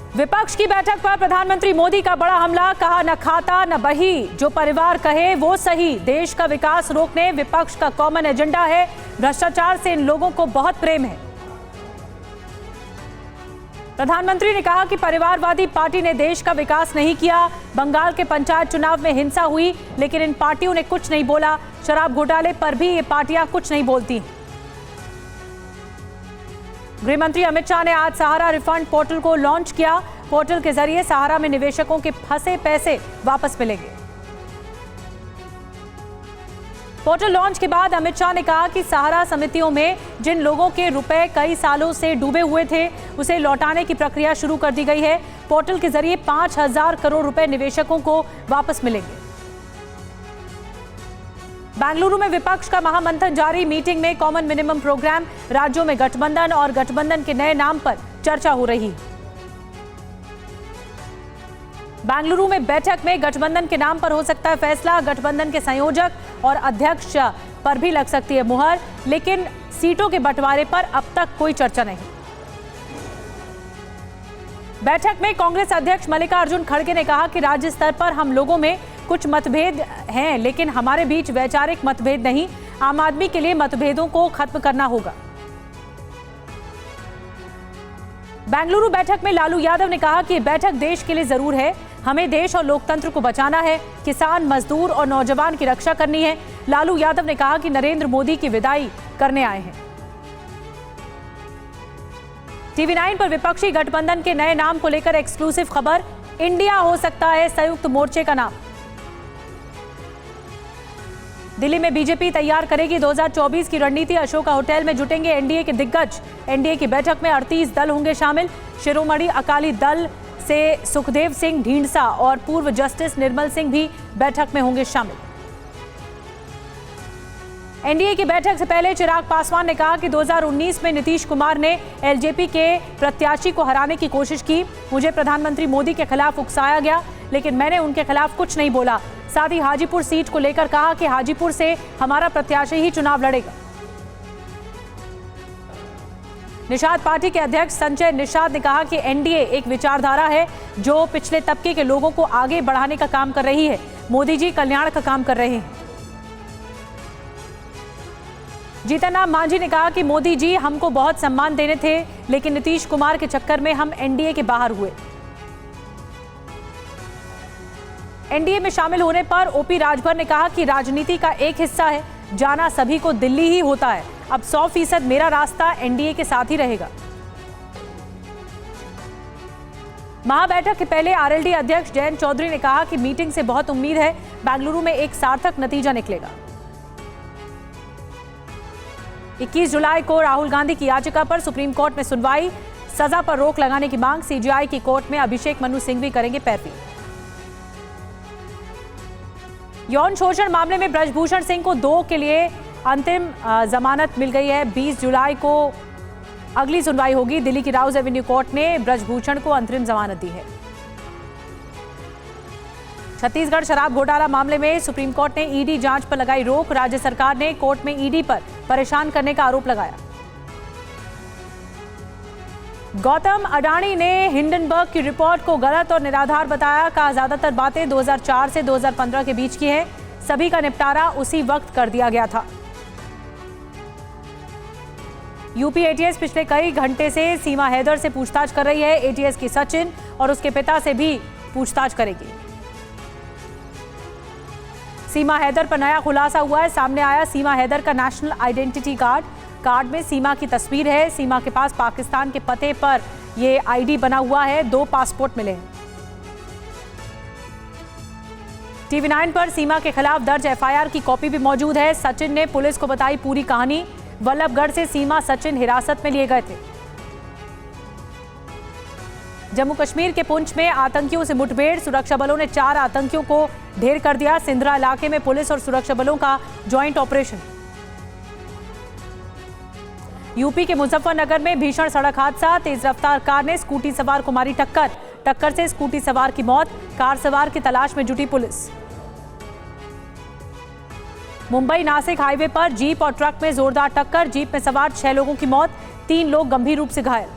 विपक्ष की बैठक पर प्रधानमंत्री मोदी का बड़ा हमला, कहा न खाता न बही, जो परिवार कहे वो सही। देश का विकास रोकने विपक्ष का कॉमन एजेंडा है। भ्रष्टाचार से इन लोगों को बहुत प्रेम है। प्रधानमंत्री ने कहा कि परिवारवादी पार्टी ने देश का विकास नहीं किया। बंगाल के पंचायत चुनाव में हिंसा हुई, लेकिन इन पार्टियों ने कुछ नहीं बोला। शराब घोटाले पर भी ये पार्टियां कुछ नहीं बोलती। गृहमंत्री अमित शाह ने आज सहारा रिफंड पोर्टल को लॉन्च किया। पोर्टल के जरिए सहारा में निवेशकों के फंसे पैसे वापस मिलेंगे। पोर्टल लॉन्च के बाद अमित शाह ने कहा कि सहारा समितियों में जिन लोगों के रुपए कई सालों से डूबे हुए थे, उसे लौटाने की प्रक्रिया शुरू कर दी गई है। पोर्टल के जरिए 5,000 करोड़ रुपए निवेशकों को वापस मिलेंगे। बेंगलुरु में विपक्ष का महामंथन जारी। मीटिंग में कॉमन मिनिमम प्रोग्राम, राज्यों में गठबंधन और गठबंधन के नए नाम पर चर्चा हो रही। बेंगलुरु में बैठक में गठबंधन के नाम पर हो सकता है फैसला। गठबंधन के संयोजक और अध्यक्ष पर भी लग सकती है मुहर, लेकिन सीटों के बंटवारे पर अब तक कोई चर्चा नहीं। बैठक में कांग्रेस अध्यक्ष मल्लिकार्जुन खड़गे ने कहा कि राज्य स्तर पर हम लोगों में कुछ मतभेद हैं, लेकिन हमारे बीच वैचारिक मतभेद नहीं। आम आदमी के लिए मतभेदों को खत्म करना होगा। बेंगलुरु बैठक में लालू यादव ने कहा कि ये बैठक देश के लिए जरूर है। हमें देश और लोकतंत्र को बचाना है, किसान, मजदूर और नौजवान की रक्षा करनी है। लालू यादव ने कहा कि नरेंद्र मोदी की विदाई करने आए हैं। टीवी 9 पर विपक्षी गठबंधन के नए नाम को लेकर एक्सक्लूसिव खबर। इंडिया हो सकता है संयुक्त मोर्चे का नाम। दिल्ली में बीजेपी तैयार करेगी 2024 की रणनीति। अशोका होटल में जुटेंगे एनडीए के दिग्गज। एनडीए की बैठक में 38 दल होंगे शामिल। शिरोमणि अकाली दल से सुखदेव सिंह ढींढसा और पूर्व जस्टिस निर्मल सिंह भी बैठक में होंगे शामिल। एनडीए की बैठक से पहले चिराग पासवान ने कहा कि 2019 में नीतीश कुमार ने एलजेपी के प्रत्याशी को हराने की कोशिश की। मुझे प्रधानमंत्री मोदी के खिलाफ उकसाया गया, लेकिन मैंने उनके खिलाफ कुछ नहीं बोला। साथ ही हाजीपुर सीट को लेकर कहा कि हाजीपुर से हमारा प्रत्याशी ही चुनाव लड़ेगा। निषाद पार्टी के अध्यक्ष संजय निषाद ने कहा कि एनडीए एक विचारधारा है जो पिछले तबके के लोगों को आगे बढ़ाने का काम कर रही है। मोदी जी कल्याण का काम कर रहे हैं। जीतन राम मांझी ने कहा कि मोदी जी हमको बहुत सम्मान देने थे, लेकिन नीतीश कुमार के चक्कर में हम एनडीए के बाहर हुए। एनडीए में शामिल होने पर ओपी राजभर ने कहा कि राजनीति का एक हिस्सा है, जाना सभी को दिल्ली ही होता है। अब 100% मेरा रास्ता एनडीए के साथ ही रहेगा। महाबैठक के पहले आरएलडी अध्यक्ष जयंत चौधरी ने कहा कि मीटिंग से बहुत उम्मीद है, बेंगलुरु में एक सार्थक नतीजा निकलेगा। 21 जुलाई को राहुल गांधी की याचिका पर सुप्रीम कोर्ट में सुनवाई। सजा पर रोक लगाने की मांग। सीजेआई की कोर्ट में अभिषेक मनु सिंघवी करेंगे पैरवी। यौन शोषण मामले में ब्रजभूषण सिंह को 2 के लिए अंतरिम जमानत मिल गई है। 20 जुलाई को अगली सुनवाई होगी। दिल्ली की राउज एवेन्यू कोर्ट ने ब्रजभूषण को अंतरिम जमानत दी है। छत्तीसगढ़ शराब घोटाला मामले में सुप्रीम कोर्ट ने ईडी जांच पर लगाई रोक। राज्य सरकार ने कोर्ट में ईडी पर परेशान करने का आरोप लगाया। गौतम अडानी ने हिंडनबर्ग की रिपोर्ट को गलत और निराधार बताया। कहा ज्यादातर बातें 2004 से 2015 के बीच की हैं। सभी का निपटारा उसी वक्त कर दिया गया था। यूपी एटीएस पिछले कई घंटे से सीमा हैदर से पूछताछ कर रही है। एटीएस की सचिन और उसके पिता से भी पूछताछ करेगी। सीमा हैदर पर नया खुलासा हुआ है। सामने आया सीमा हैदर का नेशनल आइडेंटिटी कार्ड में सीमा की तस्वीर है। सीमा के पास पाकिस्तान के पते पर यह आईडी बना हुआ है। 2 पासपोर्ट मिले हैं। टीवी 9 पर सीमा के खिलाफ दर्ज एफआईआर की कॉपी भी मौजूद है। सचिन ने पुलिस को बताई पूरी कहानी। वल्लभगढ़ से सीमा सचिन हिरासत में लिए गए थे। जम्मू कश्मीर के पुंछ में आतंकियों से मुठभेड़। सुरक्षा बलों ने 4 आतंकियों को ढेर कर दिया। सिंधरा इलाके में पुलिस और सुरक्षा बलों का ज्वाइंट ऑपरेशन। यूपी के मुजफ्फरनगर में भीषण सड़क हादसा। तेज रफ्तार कार ने स्कूटी सवार को मारी टक्कर से स्कूटी सवार की मौत। कार सवार की तलाश में जुटी पुलिस। मुंबई नासिक हाईवे पर जीप और ट्रक में जोरदार टक्कर। जीप में सवार 6 लोगों की मौत, 3 लोग गंभीर रूप से घायल।